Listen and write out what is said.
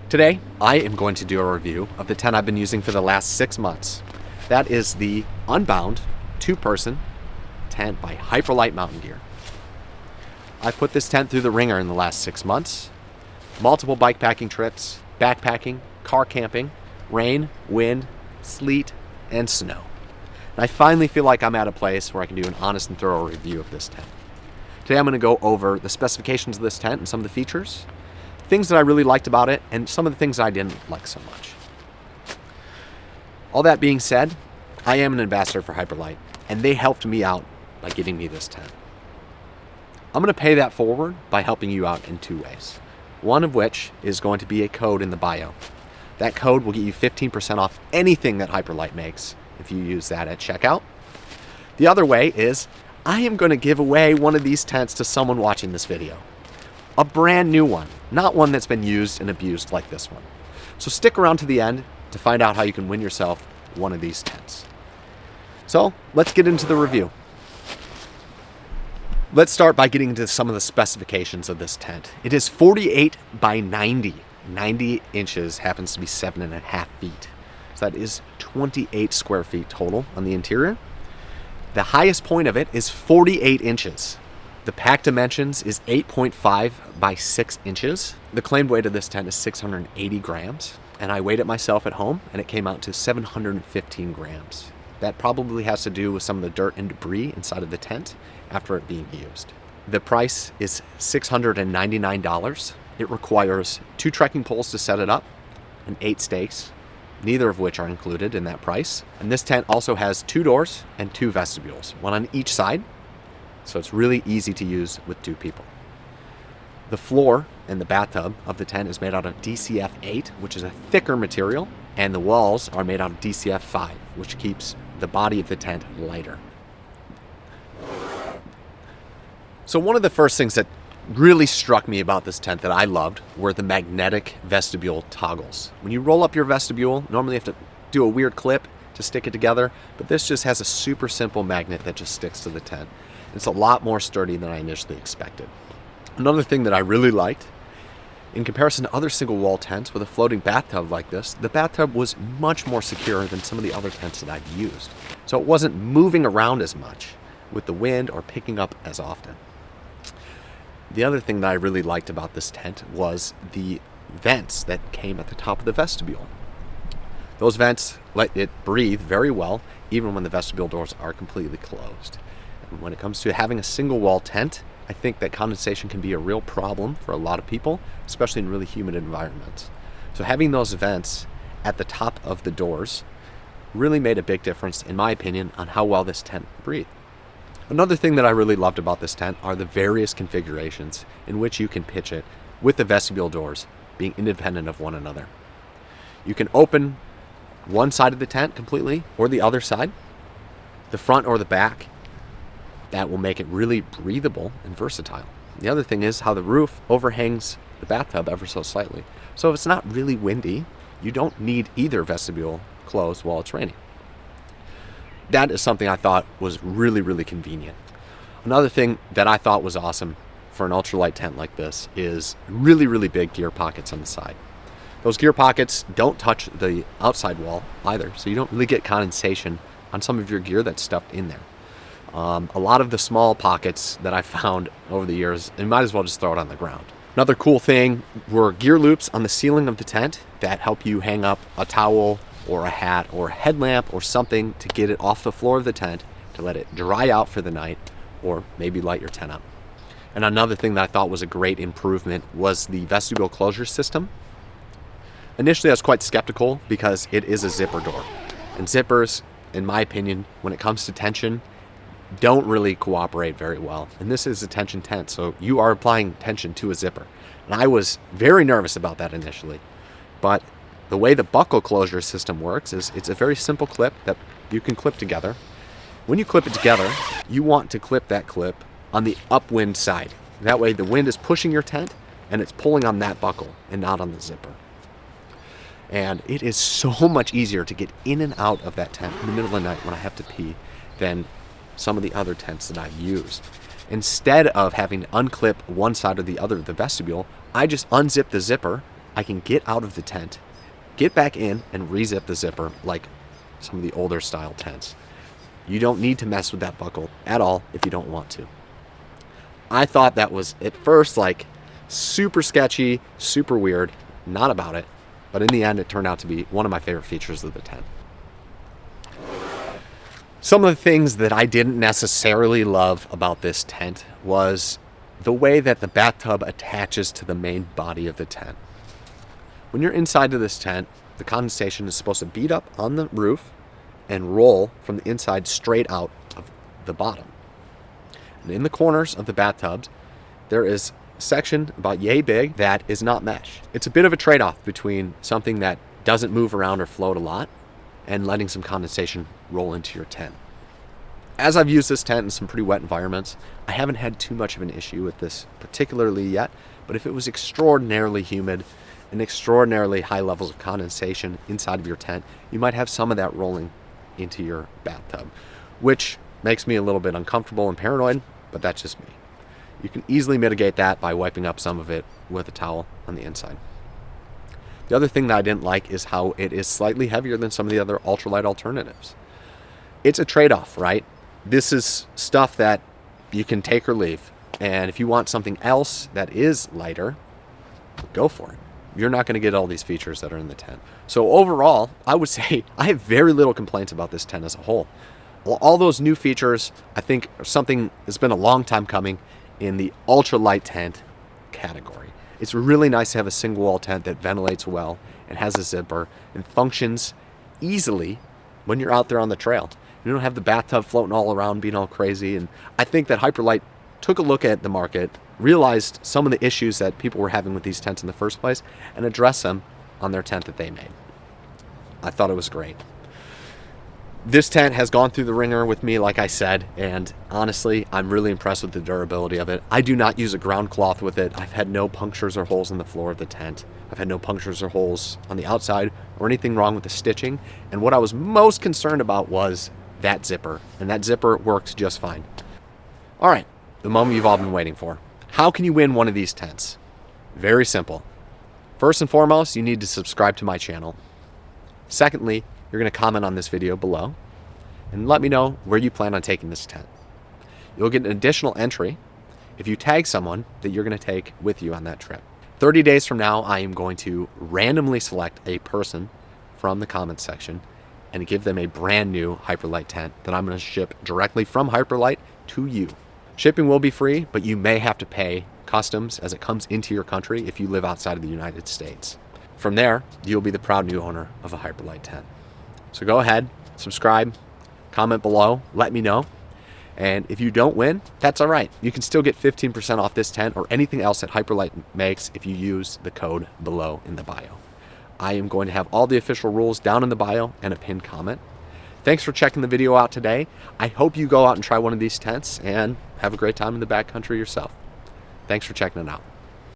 Today, I am going to do a review of the tent I've been using for the last 6 months. That is the Unbound 2-person tent by Hyperlite Mountain Gear. I put this tent through the ringer in the last 6 months. Multiple bike packing trips, backpacking, car camping, rain, wind, sleet, and snow. And I finally feel like I'm at a place where I can do an honest and thorough review of this tent. Today I'm going to go over the specifications of this tent and some of the features, things that I really liked about it, and some of the things I didn't like so much. All that being said, I am an ambassador for Hyperlite, and they helped me out by getting me this tent. I'm going to pay that forward by helping you out in 2 ways. One of which is going to be a code in the bio. That code will get you 15% off anything that Hyperlite makes if you use that at checkout. The other way is I am going to give away one of these tents to someone watching this video. A brand new one, not one that's been used and abused like this one. So stick around to the end to find out how you can win yourself one of these tents. So let's get into the review. Let's start by getting into some of the specifications of this tent. It is 48 by 90. 90 inches happens to be 7.5 feet. So that is 28 square feet total on the interior. The highest point of it is 48 inches. The pack dimensions is 8.5 by 6 inches. The claimed weight of this tent is 680 grams, and I weighed it myself at home, and it came out to 715 grams. That probably has to do with some of the dirt and debris inside of the tent after it being used. The price is $699. It requires 2 trekking poles to set it up and 8 stakes, neither of which are included in that price. And this tent also has 2 doors and 2 vestibules, one on each side. So it's really easy to use with 2 people. The floor and the bathtub of the tent is made out of DCF 8, which is a thicker material, and the walls are made out of DCF 5, which keeps the body of the tent lighter. So one of the first things that really struck me about this tent that I loved were the magnetic vestibule toggles. When you roll up your vestibule, normally you have to do a weird clip to stick it together, but this just has a super simple magnet that just sticks to the tent. It's a lot more sturdy than I initially expected. Another thing that I really liked, in comparison to other single wall tents with a floating bathtub like this, the bathtub was much more secure than some of the other tents that I've used. So it wasn't moving around as much with the wind or picking up as often. The other thing that I really liked about this tent was the vents that came at the top of the vestibule. Those vents let it breathe very well, even when the vestibule doors are completely closed. And when it comes to having a single wall tent, I think that condensation can be a real problem for a lot of people, especially in really humid environments. So having those vents at the top of the doors really made a big difference, in my opinion, on how well this tent breathed. Another thing that I really loved about this tent are the various configurations in which you can pitch it with the vestibule doors being independent of one another. You can open one side of the tent completely or the other side, the front or the back. That will make it really breathable and versatile. The other thing is how the roof overhangs the bathtub ever so slightly. So if it's not really windy, you don't need either vestibule closed while it's raining. That is something I thought was really, really convenient. Another thing that I thought was awesome for an ultralight tent like this is really, really big gear pockets on the side. Those gear pockets don't touch the outside wall either, so you don't really get condensation on some of your gear that's stuffed in there. A lot of the small pockets that I found over the years, you might as well just throw it on the ground. Another cool thing were gear loops on the ceiling of the tent that help you hang up a towel or a hat or a headlamp or something to get it off the floor of the tent to let it dry out for the night or maybe light your tent up. And another thing that I thought was a great improvement was the vestibule closure system. Initially I was quite skeptical because it is a zipper door. And zippers, in my opinion, when it comes to tension, don't really cooperate very well. And this is a tension tent, so you are applying tension to a zipper. And I was very nervous about that initially. But the way the buckle closure system works is it's a very simple clip that you can clip together. When you clip it together, you want to clip that clip on the upwind side. That way the wind is pushing your tent and it's pulling on that buckle and not on the zipper. And it is so much easier to get in and out of that tent in the middle of the night when I have to pee than some of the other tents that I've used. Instead of having to unclip one side or the other of the vestibule, I just unzip the zipper I can get out of the tent, get back in, and re-zip the zipper like some of the older style tents. You don't need to mess with that buckle at all if you don't want to. I thought that was at first like super sketchy, super weird, not about it, but in the end it turned out to be one of my favorite features of the tent. Some of the things that I didn't necessarily love about this tent was the way that the bathtub attaches to the main body of the tent. When you're inside of this tent, the condensation is supposed to beat up on the roof and roll from the inside straight out of the bottom. And in the corners of the bathtubs, there is a section about yay big that is not mesh. It's a bit of a trade-off between something that doesn't move around or float a lot and letting some condensation roll into your tent. As I've used this tent in some pretty wet environments, I haven't had too much of an issue with this particularly yet, but if it was extraordinarily humid and extraordinarily high levels of condensation inside of your tent, you might have some of that rolling into your bathtub, which makes me a little bit uncomfortable and paranoid, but that's just me. You can easily mitigate that by wiping up some of it with a towel on the inside. The other thing that I didn't like is how it is slightly heavier than some of the other ultralight alternatives. It's a trade-off, right? This is stuff that you can take or leave. And if you want something else that is lighter, go for it. You're not going to get all these features that are in the tent. So overall, I would say I have very little complaints about this tent as a whole. Well, all those new features, I think, are something that's been a long time coming in the ultralight tent category. It's really nice to have a single wall tent that ventilates well and has a zipper and functions easily when you're out there on the trail. You don't have the bathtub floating all around being all crazy. And I think that Hyperlite took a look at the market, realized some of the issues that people were having with these tents in the first place, and addressed them on their tent that they made. I thought it was great. This tent has gone through the ringer with me, like I said, and honestly, I'm really impressed with the durability of it. I do not use a ground cloth with it. I've had no punctures or holes in the floor of the tent. I've had no punctures or holes on the outside or anything wrong with the stitching. And what I was most concerned about was that zipper, and that zipper worked just fine. All right, the moment you've all been waiting for. How can you win one of these tents? Very simple. First and foremost, you need to subscribe to my channel. Secondly, you're going to comment on this video below and let me know where you plan on taking this tent. You'll get an additional entry if you tag someone that you're going to take with you on that trip. 30 days from now, I am going to randomly select a person from the comments section and give them a brand new Hyperlite tent that I'm going to ship directly from Hyperlite to you. Shipping will be free, but you may have to pay customs as it comes into your country if you live outside of the United States. From there, you'll be the proud new owner of a Hyperlite tent. So go ahead, subscribe, comment below, let me know. And if you don't win, that's all right. You can still get 15% off this tent or anything else that Hyperlite makes if you use the code below in the bio. I am going to have all the official rules down in the bio and a pinned comment. Thanks for checking the video out today. I hope you go out and try one of these tents and have a great time in the backcountry yourself. Thanks for checking it out.